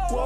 What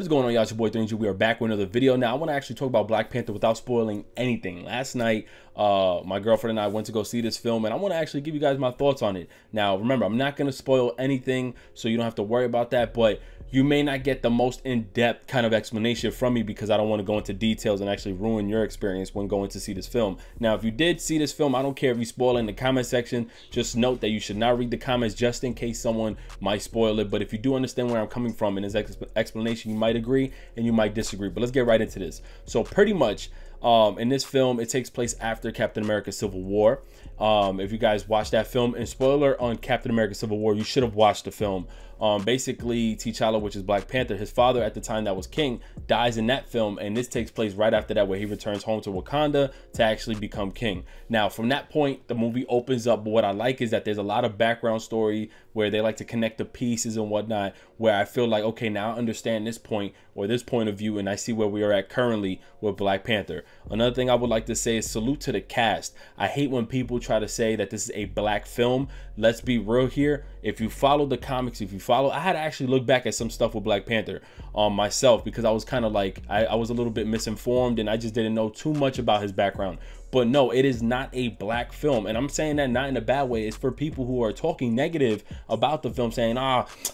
is going on, y'all? It's your boy 3G. We are back with another video. Now I want to actually talk about Black Panther without spoiling anything. Last night my girlfriend and I went to go see this film, and I want to actually give you guys my thoughts on it. Now remember, I'm not going to spoil anything, so you don't have to worry about that, but you may not get the most in-depth kind of explanation from me because I don't want to go into details and actually ruin your experience when going to see this film. Now, if you did see this film, I don't care if you spoil it in the comment section. Just note that you should not read the comments just in case someone might spoil it. But if you do understand where I'm coming from in this explanation, you might agree and you might disagree. But let's get right into this. So pretty much, in this film, it takes place after Captain America Civil War. If you guys watched that film, and spoiler on Captain America Civil War, you should have watched the film. Basically, T'Challa, which is Black Panther, his father at the time that was king, dies in that film, and this takes place right after that, where he returns home to Wakanda to actually become king. Now, from that point, the movie opens up, but what I like is that there's a lot of background story where they like to connect the pieces and whatnot, where I feel like, okay, now I understand this point or this point of view, and I see where we are at currently with Black Panther. Another thing I would like to say is salute to the cast. I hate when people try to say that this is a black film. Let's be real here. If you follow the comics, I had to actually look back at some stuff with Black Panther myself, because I was kind of like, I was a little bit misinformed and I just didn't know too much about his background. But no, it is not a black film, and I'm saying that not in a bad way. It's for people who are talking negative about the film, saying,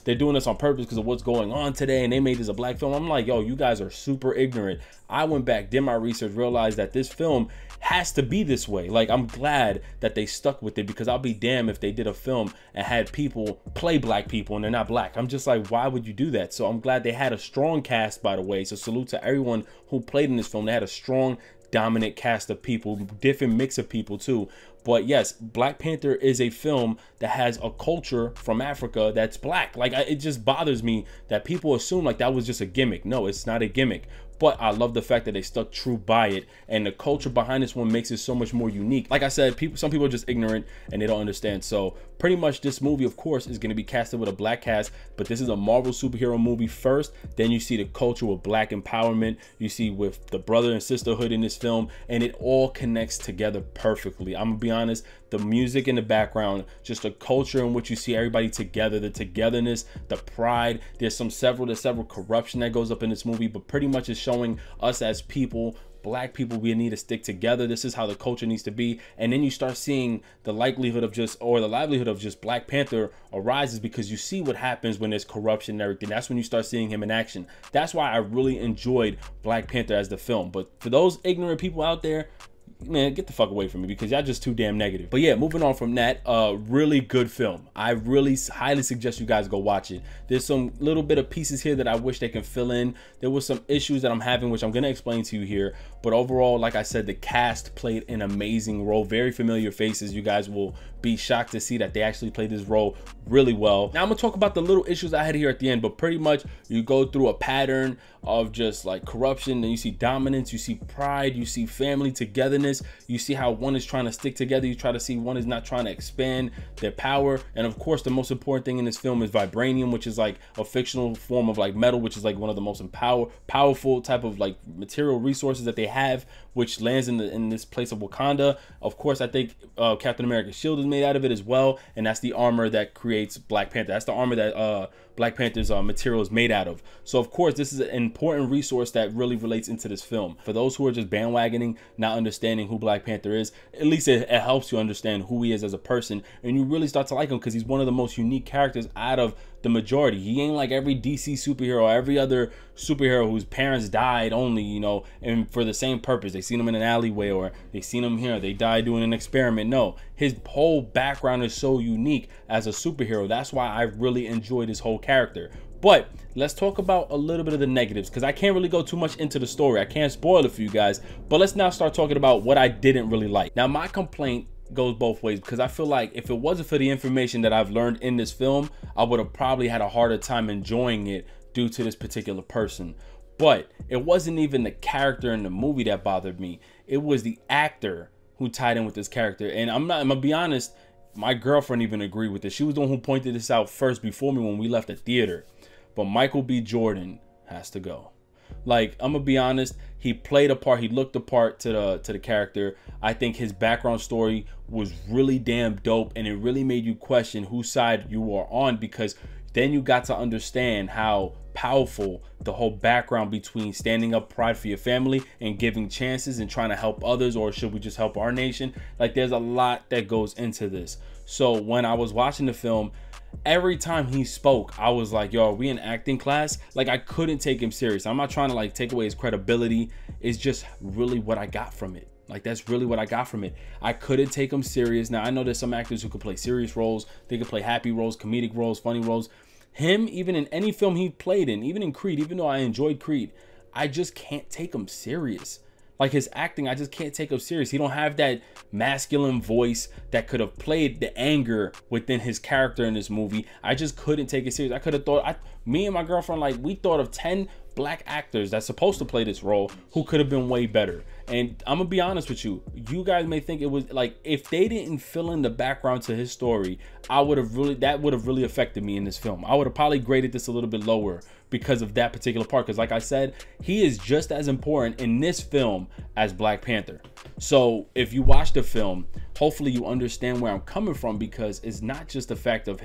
they're doing this on purpose because of what's going on today and they made this a black film. I'm like, yo, you guys are super ignorant. I went back, did my research, realized that this film has to be this way. Like, I'm glad that they stuck with it, because I'll be damned if they did a film and had people play black people and they're not black. I'm just like, why would you do that? So I'm glad they had a strong cast, by the way. So salute to everyone who played in this film. They had a strong, dominant cast of people, different mix of people too. But yes, Black Panther is a film that has a culture from Africa that's black. Like, it just bothers me that people assume like that was just a gimmick. No, it's not a gimmick. But I love the fact that they stuck true by it, and the culture behind this one makes it so much more unique. Like I said, some people are just ignorant and they don't understand. So pretty much this movie, of course, is going to be casted with a black cast, but this is a Marvel superhero movie first. Then you see the culture with black empowerment. You see with the brother and sisterhood in this film, and it all connects together perfectly. I'm gonna be honest, the music in the background, just the culture in which you see everybody together, the togetherness, the pride. There's several corruption that goes up in this movie, but pretty much it's showing us as people, black people, we need to stick together. This is how the culture needs to be. And then you start seeing the likelihood of just, or the livelihood of just, Black Panther arises, because you see what happens when there's corruption and everything. That's when you start seeing him in action. That's why I really enjoyed Black Panther as the film. But for those ignorant people out there, man, get the fuck away from me, because y'all just too damn negative. But yeah, moving on from that, really good film. I really highly suggest you guys go watch it. There's some little bit of pieces here that I wish they can fill in. There was some issues that I'm having, which I'm going to explain to you here. But overall, like I said, the cast played an amazing role. Very familiar faces. You guys will be shocked to see that they actually played this role really well. Now I'm gonna talk about the little issues I had here at the end, but pretty much you go through a pattern of just like corruption, and you see dominance, you see pride, you see family togetherness, you see how one is trying to stick together, you try to see one is not trying to expand their power. And of course, the most important thing in this film is vibranium, which is like a fictional form of like metal, which is like one of the most powerful type of like material resources that they have, which lands in this place of Wakanda. Of course, I think Captain America's shield is made out of it as well, and that's the armor that creates Black Panther. That's the armor that Black Panther's material is made out of. So of course, this is an important resource that really relates into this film. For those who are just bandwagoning, not understanding who Black Panther is, at least it helps you understand who he is as a person, and you really start to like him, because he's one of the most unique characters out of the majority. He ain't like every DC superhero or every other superhero whose parents died only, you know, and for the same purpose. They seen him in an alleyway, or they seen him here, they died doing an experiment. No, his whole background is so unique as a superhero. That's why I really enjoyed his whole character. But let's talk about a little bit of the negatives, because I can't really go too much into the story. I can't spoil it for you guys, but let's now start talking about what I didn't really like. Now, my complaint goes both ways, because I feel like if it wasn't for the information that I've learned in this film, I would have probably had a harder time enjoying it due to this particular person. But it wasn't even the character in the movie that bothered me. It was the actor who tied in with this character. And I'm gonna be honest, my girlfriend even agreed with this. She was the one who pointed this out first before me when we left the theater. But Michael B. Jordan has to go. Like, I'm gonna be honest, he played a part, he looked the part to the character. I think his background story was really damn dope, and it really made you question whose side you are on, because then you got to understand how powerful the whole background between standing up pride for your family and giving chances and trying to help others, or should we just help our nation? Like, there's a lot that goes into this. So when I was watching the film, every time he spoke, I was like, yo, are we in acting class? Like, I couldn't take him serious. I'm not trying to like take away his credibility. It's just really what I got from it. Like, that's really what I got from it. I couldn't take him serious. Now, I know there's some actors who could play serious roles. They could play happy roles, comedic roles, funny roles. Him, even in any film he played in, even in Creed, even though I enjoyed Creed, I just can't take him serious. Like, his acting, I just can't take him serious. He don't have that masculine voice that could have played the anger within his character in this movie. I just couldn't take it serious. I could have thought, me and my girlfriend, like, we thought of 10 black actors that's supposed to play this role who could have been way better. And I'm gonna be honest with you, you guys may think it was like, if they didn't fill in the background to his story, that would have really affected me in this film. I would have probably graded this a little bit lower because of that particular part, because like I said, he is just as important in this film as Black Panther. So if you watch the film, hopefully you understand where I'm coming from, because it's not just the fact of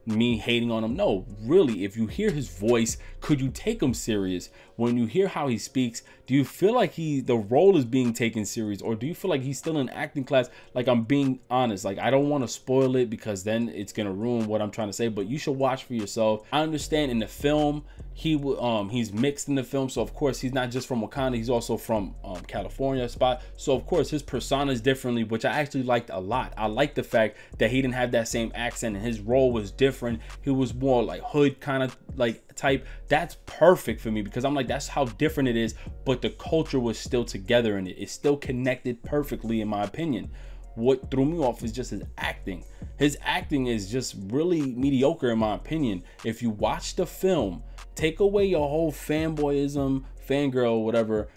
me hating on him. No, really, if you hear his voice, could you take him serious? When you hear how he speaks, do you feel like the role is being taken serious, or do you feel like he's still in acting class? Like, I'm being honest, like, I don't want to spoil it because then it's gonna ruin what I'm trying to say, but you should watch for yourself. I understand in the film he's mixed in the film, so of course he's not just from Wakanda, he's also from California spot, so of course his persona is differently, which I actually liked a lot. I like the fact that he didn't have that same accent and his role was different. He was more like hood kind of like type. That's perfect for me, because I'm like, that's how different it is, but the culture was still together in it. It's still connected perfectly, in my opinion. What threw me off is just his acting. His acting is just really mediocre, in my opinion. If you watch the film, take away your whole fanboyism, fangirl, whatever,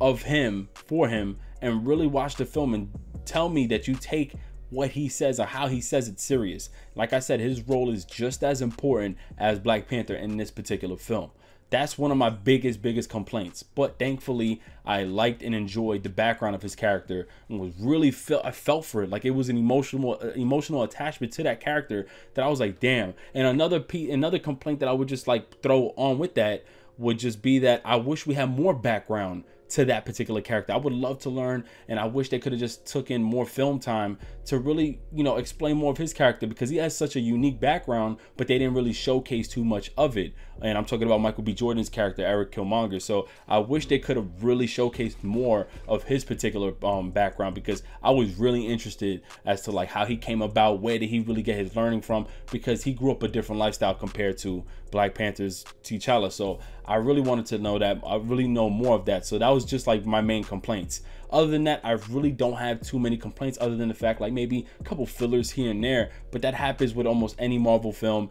of him, for him, and really watch the film and tell me that you take what he says or how he says it serious. Like I said, his role is just as important as Black Panther in this particular film. That's one of my biggest complaints, but thankfully I liked and enjoyed the background of his character and was really I felt for it. Like, it was an emotional attachment to that character that I was like, damn. And another complaint that I would just like throw on with that would just be that I wish we had more background to that particular character. I would love to learn, and I wish they could have just took in more film time to really, you know, explain more of his character, because he has such a unique background, but they didn't really showcase too much of it. And I'm talking about Michael B. Jordan's character, Eric Killmonger. So I wish they could have really showcased more of his particular background, because I was really interested as to like how he came about, where did he really get his learning from, because he grew up a different lifestyle compared to Black Panther's T'Challa. So I really wanted to know that. I really know more of that. So that was just like my main complaints. Other than that, I really don't have too many complaints, other than the fact like maybe a couple fillers here and there, but that happens with almost any Marvel film.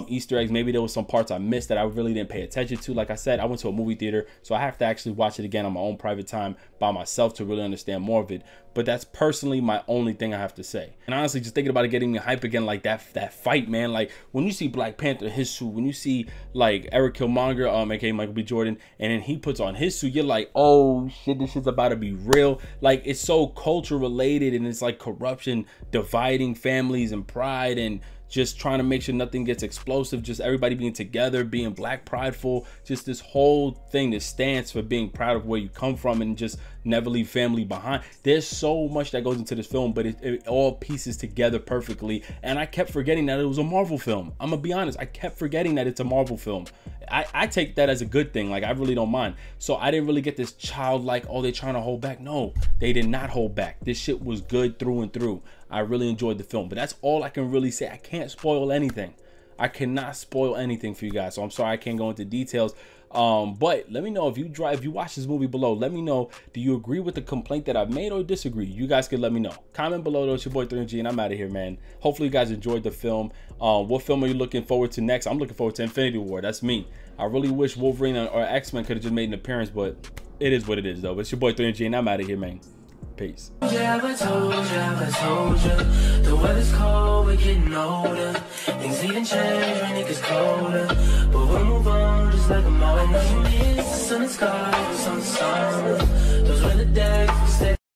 Easter eggs, maybe there was some parts I missed that I really didn't pay attention to. Like I said, I went to a movie theater, so I have to actually watch it again on my own private time by myself to really understand more of it. But that's personally my only thing I have to say. And honestly, just thinking about it getting me hype again, like that fight, man. Like, when you see Black Panther, his suit, when you see like Eric Killmonger, aka Michael B. Jordan, and then he puts on his suit, you're like, oh shit, this shit's about to be real. Like, it's so culture related, and it's like corruption dividing families and pride, and just trying to make sure nothing gets explosive, just everybody being together, being black prideful, just this whole thing, this stance for being proud of where you come from and just never leave family behind. There's so much that goes into this film, but it all pieces together perfectly. And I kept forgetting that it was a Marvel film. I'm gonna be honest, I kept forgetting that it's a Marvel film. I take that as a good thing. Like, I really don't mind. So I didn't really get this childlike, oh, they're trying to hold back. No, they did not hold back. This shit was good through and through. I really enjoyed the film, but that's all I can really say. I can't spoil anything. I cannot spoil anything for you guys, so I'm sorry I can't go into details. But let me know if you watch this movie below. Let me know, do you agree with the complaint that I've made or disagree? You guys can let me know. Comment below though. It's your boy 3G, and I'm out of here, man. Hopefully you guys enjoyed the film. What film are you looking forward to next? I'm looking forward to Infinity War. That's me. I really wish Wolverine or X-Men could have just made an appearance, but it is what it is though. But it's your boy 3G, and I'm out of here, man. Peace. I told you, the weather's cold, we're getting older. Things even change when it gets colder, but we'll move on just like a moment. The sun is gone.